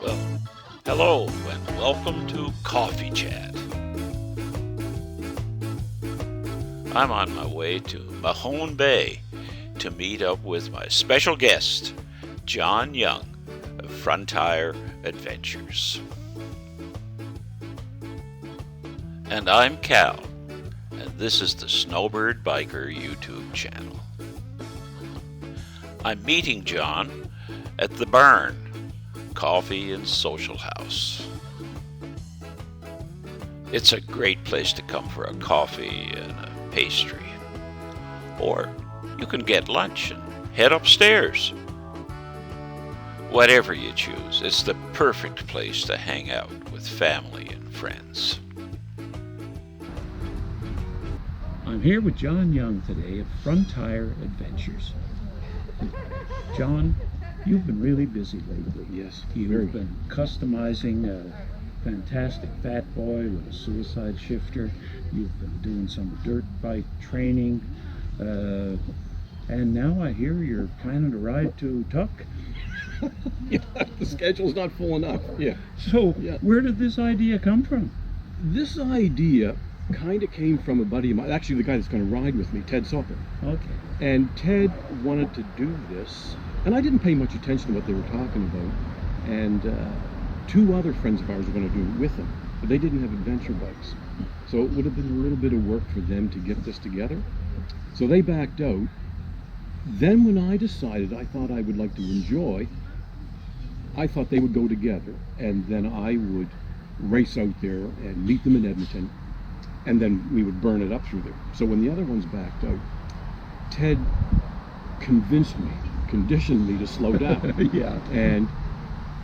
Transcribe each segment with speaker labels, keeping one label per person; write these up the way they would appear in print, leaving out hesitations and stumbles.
Speaker 1: Well, hello and welcome to Coffee Chat. I'm on my way to Mahone Bay to meet up with my special guest, John Young of Frontire Adventures. And I'm Cal, and this is the Snowbird Biker YouTube channel. I'm meeting John at the Barn Coffee and Social House. It's a great place to come for a coffee and a pastry. Or you can get lunch and head upstairs. Whatever you choose, it's the perfect place to hang out with family and friends.
Speaker 2: I'm here with John Young today of Frontire Adventures. John, you've been really busy lately.
Speaker 3: Yes,
Speaker 2: You've been customizing a fantastic fat boy with a suicide shifter. You've been doing some dirt bike training. And now I hear you're planning to ride to Tuk.
Speaker 3: Yeah, the schedule's not full enough. Yeah.
Speaker 2: So,
Speaker 3: Yeah.
Speaker 2: where did this idea come from?
Speaker 3: This idea kind of came from a buddy of mine, actually the guy that's going to ride with me, Ted Soper.
Speaker 2: Okay.
Speaker 3: And Ted wanted to do this, and I didn't pay much attention to what they were talking about. And two other friends of ours were going to do it with him, but they didn't have adventure bikes. So it would have been a little bit of work for them to get this together. So they backed out. Then when I decided I thought I would like to enjoy, I thought they would go together, and then I would race out there and meet them in Edmonton, and then we would burn it up through there. So when the other ones backed out, Ted conditioned me to slow down.
Speaker 2: Yeah.
Speaker 3: And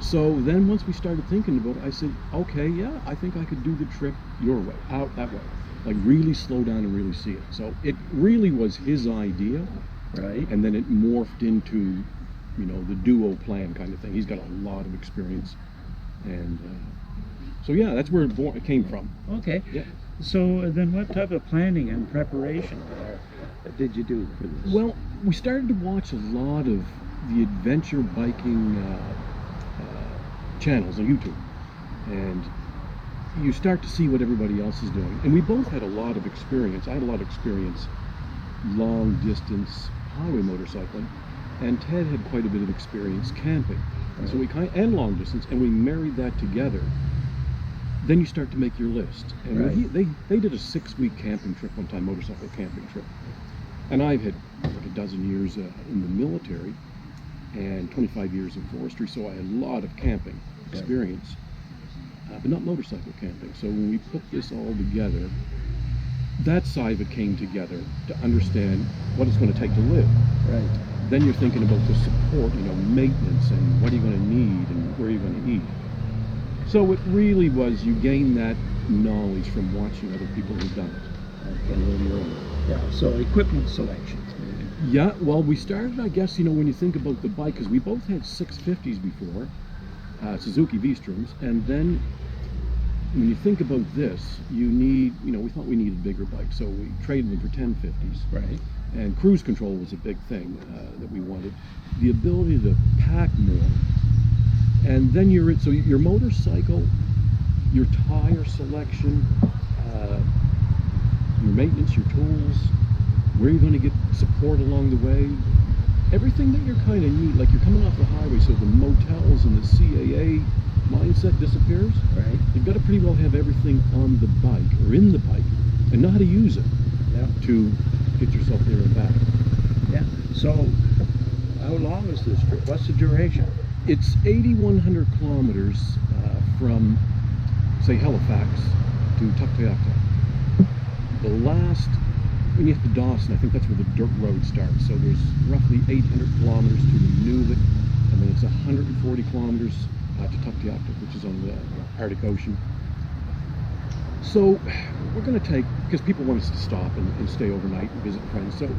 Speaker 3: so then once we started thinking about it, I said, okay, yeah, I think I could do the trip your way, out that way. Like really slow down and really see it. So it really was his idea.
Speaker 2: Right.
Speaker 3: And then it morphed into, the duo plan kind of thing. He's got a lot of experience. And so yeah, that's where it came from.
Speaker 2: Okay.
Speaker 3: Yeah.
Speaker 2: So then what type of planning and preparation did you do for this?
Speaker 3: Well, we started to watch a lot of the adventure biking channels on YouTube, and you start to see what everybody else is doing. And we both had a lot of experience. I had a lot of experience long distance highway motorcycling, and Ted had quite a bit of experience camping.
Speaker 2: Right.
Speaker 3: So we and long distance, and we married that together. Then you start to make your list. And
Speaker 2: Right.
Speaker 3: they did a 6-week camping trip one time, motorcycle camping trip. And I've had like a dozen years in the military and 25 years in forestry, so I had a lot of camping experience, but not motorcycle camping. So when we put this all together, that side of it came together to understand what it's going to take to live.
Speaker 2: Right.
Speaker 3: Then you're thinking about the support, maintenance, and what are you going to need and where are you going to eat. So it really was, you gain that knowledge from watching other people who've done it.
Speaker 2: Okay.
Speaker 3: And then your own.
Speaker 2: Yeah, so equipment selection.
Speaker 3: Yeah, well, we started, I guess, when you think about the bike, because we both had 650s before, Suzuki V-Stroms, and then when you think about this, you need, we thought we needed a bigger bike, so we traded them for 1050s.
Speaker 2: Right.
Speaker 3: And cruise control was a big thing that we wanted. The ability to pack more. And then so your motorcycle, your tire selection, your maintenance, your tools, where you're going to get support along the way, everything that you're kind of need, like you're coming off the highway, so the motels and the CAA mindset disappears.
Speaker 2: Right.
Speaker 3: You've got to pretty well have everything on the bike or in the bike and know how to use it to get yourself there and back.
Speaker 2: Yeah. So how long is this trip? What's the duration?
Speaker 3: It's 8,100 kilometers from, say, Halifax to Tuktoyaktuk. The last, when you get to Dawson, I think that's where the dirt road starts. So there's roughly 800 kilometers to Nunavut, and then it's 140 kilometers to Tuktoyaktuk, which is on the Arctic Ocean. So we're going to take, because people want us to stop and stay overnight and visit friends, so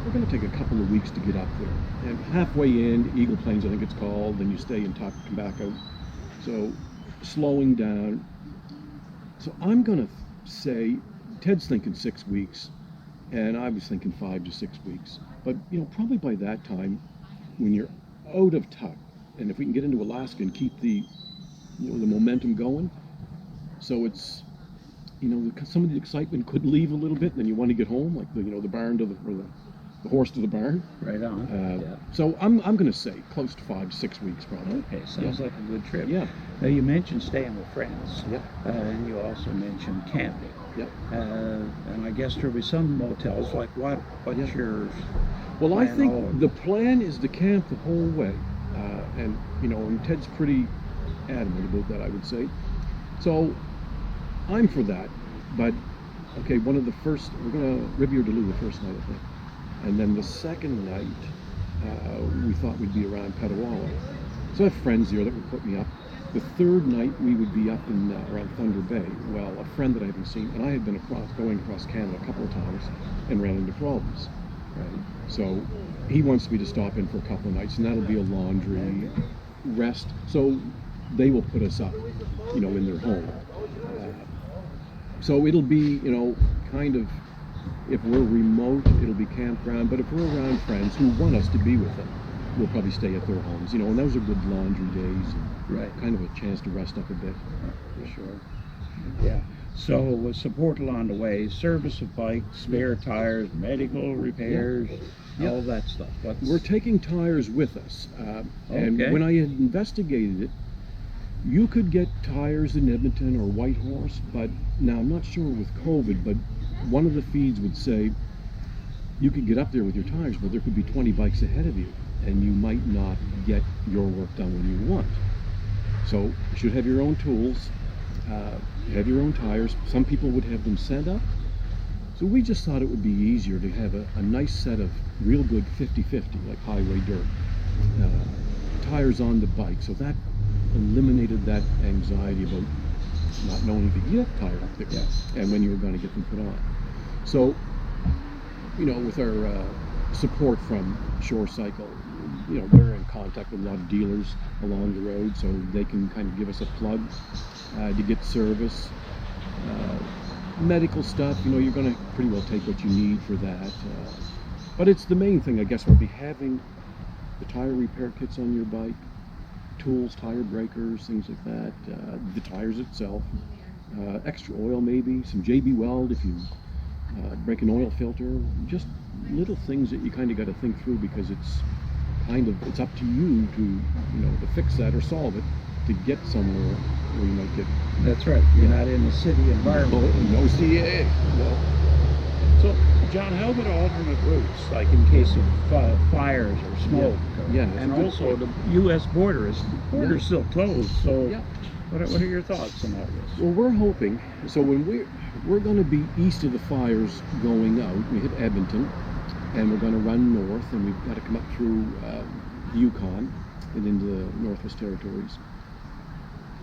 Speaker 3: we're going to take a couple of weeks to get up there. And halfway in, Eagle Plains, I think it's called, then you stay in Tuk, come back out. So slowing down. So I'm going to say, Ted's thinking 6 weeks, and I was thinking 5 to 6 weeks. But, probably by that time, when you're out of Tuk, and if we can get into Alaska and keep the the momentum going. So it's, some of the excitement could leave a little bit, and then you want to get home, like the barn to the horse to the barn.
Speaker 2: Right on. Yeah.
Speaker 3: So I'm going to say close to 5 to 6 weeks probably.
Speaker 2: Okay, sounds like a good trip.
Speaker 3: Yeah.
Speaker 2: Now you mentioned staying with friends.
Speaker 3: Yep.
Speaker 2: And you also mentioned camping.
Speaker 3: Yep.
Speaker 2: And I guess there'll be some motels. Like what's your
Speaker 3: Well,
Speaker 2: plan
Speaker 3: I think
Speaker 2: all
Speaker 3: the plan is to camp the whole way, and Ted's pretty adamant about that, I would say. So I'm for that, but okay, we're gonna Rivière-du-Loup the first night, I think, and then the second night we thought we'd be around Petawawa. So I have friends there that would put me up. The third night we would be up in around Thunder Bay. Well, a friend that I haven't seen, and I had been going across Canada a couple of times and ran into problems. Right. So he wants me to stop in for a couple of nights, and that'll be a laundry rest. So they will put us up, in their home. So it'll be, kind of, if we're remote, it'll be campground. But if we're around friends who want us to be with them, we'll probably stay at their homes. And those are good laundry days. And
Speaker 2: right.
Speaker 3: Kind of a chance to rest up a bit.
Speaker 2: For sure. Yeah. So with support along the way, service of bikes, spare tires, medical repairs, all that stuff.
Speaker 3: We're taking tires with us. And when I had investigated it, you could get tires in Edmonton or Whitehorse, but now I'm not sure with COVID, but one of the feeds would say you could get up there with your tires, but there could be 20 bikes ahead of you, and you might not get your work done when you want. So you should have your own tools, have your own tires. Some people would have them sent up. So we just thought it would be easier to have a nice set of real good 50-50, like highway dirt, tires on the bike. So that eliminated that anxiety about not knowing if you could get tired up there and when you were going to get them put on. So, with our support from Shore Cycle, they're in contact with a lot of dealers along the road, so they can kind of give us a plug to get service. Medical stuff, you're going to pretty well take what you need for that. But it's the main thing, I guess, will be having the tire repair kits on your bike, tools, tire breakers, things like that, the tires itself, extra oil maybe, some JB Weld if you break an oil filter, just little things that you kind of got to think through, because it's up to you to fix that or solve it to get somewhere where you might get.
Speaker 2: That's right. You're not in the city environment.
Speaker 3: No CAA. No.
Speaker 2: So, John, how about alternate routes, like in case of fires or smoke? And also the U.S. border is still closed. So, what are your thoughts on all this?
Speaker 3: Well, we're hoping. So when we're going to be east of the fires going out, we hit Edmonton, and we're going to run north, and we've got to come up through the Yukon and into the Northwest Territories.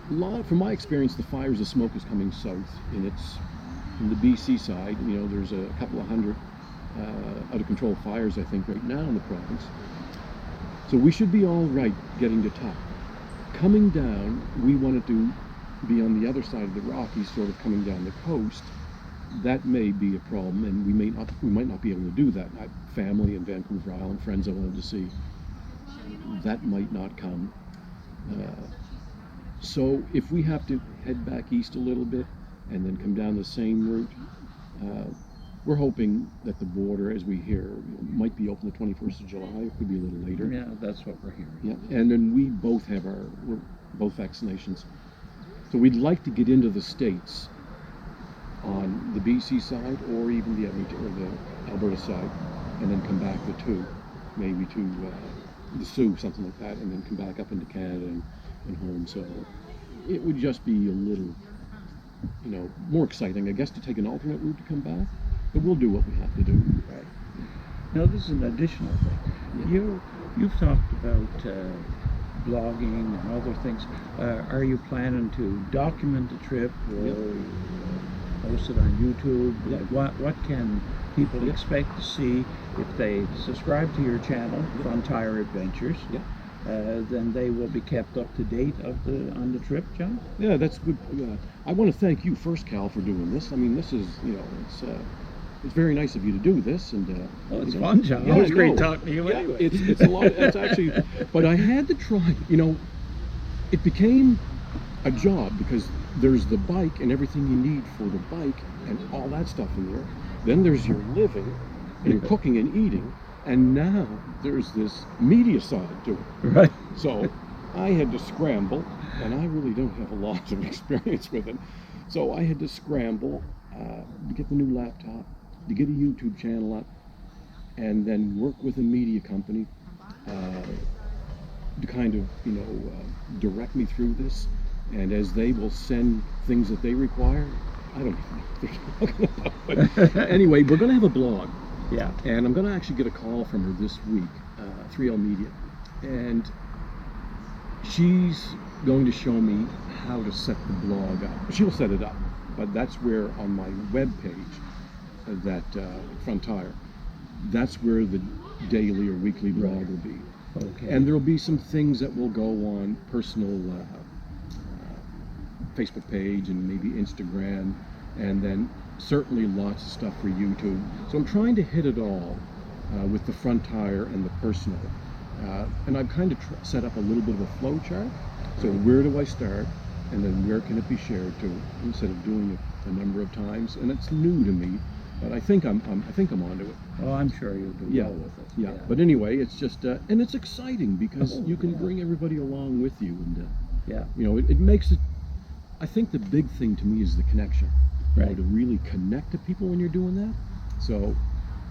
Speaker 3: From my experience, the fires, the smoke is coming south, and it's from the BC side. There's a couple of hundred out of control fires, I think, right now in the province. So we should be all right getting to top. Coming down, we wanted to be on the other side of the Rockies, sort of coming down the coast. That may be a problem, and we might not be able to do that. I have family in Vancouver Island, friends I wanted to see. That might not come. So if we have to head back east a little bit and then come down the same route, we're hoping that the border, as we hear, might be open the 21st of July. It could be a little later.
Speaker 2: Yeah, that's what we're hearing.
Speaker 3: Yeah, and then we both have we're both vaccinations. So we'd like to get into the States on the BC side, or even the Edmonton or the Alberta side, and then come back the two, maybe to the Sioux, something like that, and then come back up into Canada and home. So it would just be a little, more exciting, I guess, to take an alternate route to come back. But we'll do what we have to do.
Speaker 2: Right. Now, this is an additional thing. Yeah. You've talked about blogging and other things. Are you planning to document the trip or post it on YouTube? Like what can people expect to see if they subscribe to your channel, Frontire Adventures? Then they will be kept up to date on the trip, John?
Speaker 3: Yeah, that's good. I want to thank you first, Cal, for doing this. I mean, this is, it's very nice of you to do this, and
Speaker 2: it's fun, John. Always great talking to you. Anyway,
Speaker 3: it's a lot. It's actually, but I had to try. It became a job, because there's the bike and everything you need for the bike and all that stuff in there. Then there's your living and your cooking and eating, and now there's this media side to it.
Speaker 2: Right.
Speaker 3: So I had to scramble, and I really don't have a lot of experience with it. So I had to scramble to get the new laptop, to get a YouTube channel up, and then work with a media company to kind of, direct me through this. And as they will send things that they require, I don't know what they're talking about. But anyway, we're going to have a blog.
Speaker 2: Yeah.
Speaker 3: And I'm going to actually get a call from her this week, 3L Media. And she's going to show me how to set the blog up. She'll set it up, but that's where on my web page, that Frontire, that's where the daily or weekly blog will be.
Speaker 2: Okay.
Speaker 3: And there'll be some things that will go on personal Facebook page and maybe Instagram, and then certainly lots of stuff for YouTube. So I'm trying to hit it all with the Frontire and the personal. And I've kind of set up a little bit of a flow chart. So where do I start, and then where can it be shared to, instead of doing it a number of times. And it's new to me, but I think I'm onto it.
Speaker 2: Oh, I'm sure you'll do well with it.
Speaker 3: Yeah. But anyway, it's just and it's exciting because you can bring everybody along with you, and it makes it. I think the big thing to me is the connection.
Speaker 2: Right.
Speaker 3: To really connect to people when you're doing that. So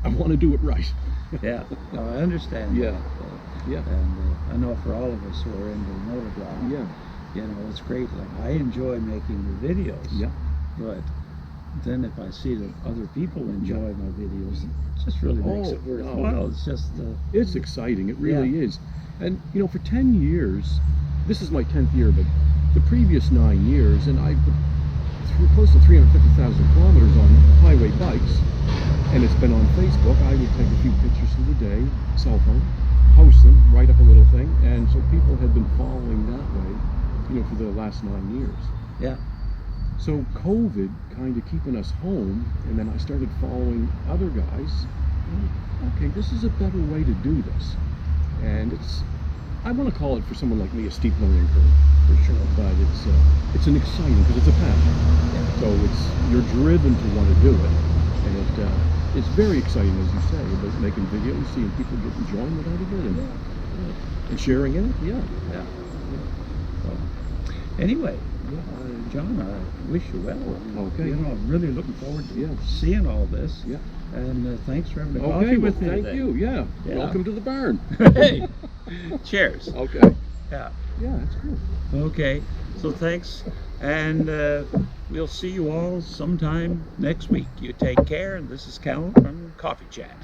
Speaker 3: I want to do it right.
Speaker 2: Yeah. No, I understand.
Speaker 3: Yeah.
Speaker 2: That.
Speaker 3: Yeah.
Speaker 2: And I know for all of us who are into motovlog, it's great. Like, I enjoy making the videos.
Speaker 3: Yeah.
Speaker 2: But then if I see that other people enjoy my videos, it just really makes it worthwhile. It's just
Speaker 3: it's exciting. It really is. And for 10 years, this is my 10th year, but the previous 9 years, and I've close to 350,000 kilometers on highway bikes, and it's been on Facebook. I would take a few pictures of the day, cell phone, post them, write up a little thing, and so people had been following that way, for the last 9 years.
Speaker 2: Yeah.
Speaker 3: So COVID kind of keeping us home, and then I started following other guys. Okay, this is a better way to do this, and I want to call it, for someone like me, a steep learning curve, for sure. But it's an exciting, because it's a passion. Yeah. So you're driven to want to do it, and it's very exciting, as you say, about making videos, seeing people get enjoyment out of it, and sharing in it. Yeah.
Speaker 2: So, anyway, John, I wish you well.
Speaker 3: Okay.
Speaker 2: I'm really looking forward to seeing all this.
Speaker 3: Yeah.
Speaker 2: And thanks for having a coffee with me.
Speaker 3: Thank you. Yeah. Welcome to the barn.
Speaker 2: Hey. Cheers.
Speaker 3: Okay.
Speaker 2: Yeah.
Speaker 3: Yeah, that's cool.
Speaker 2: Okay. So thanks, and we'll see you all sometime next week. You take care, and this is Callan from Coffee Chat.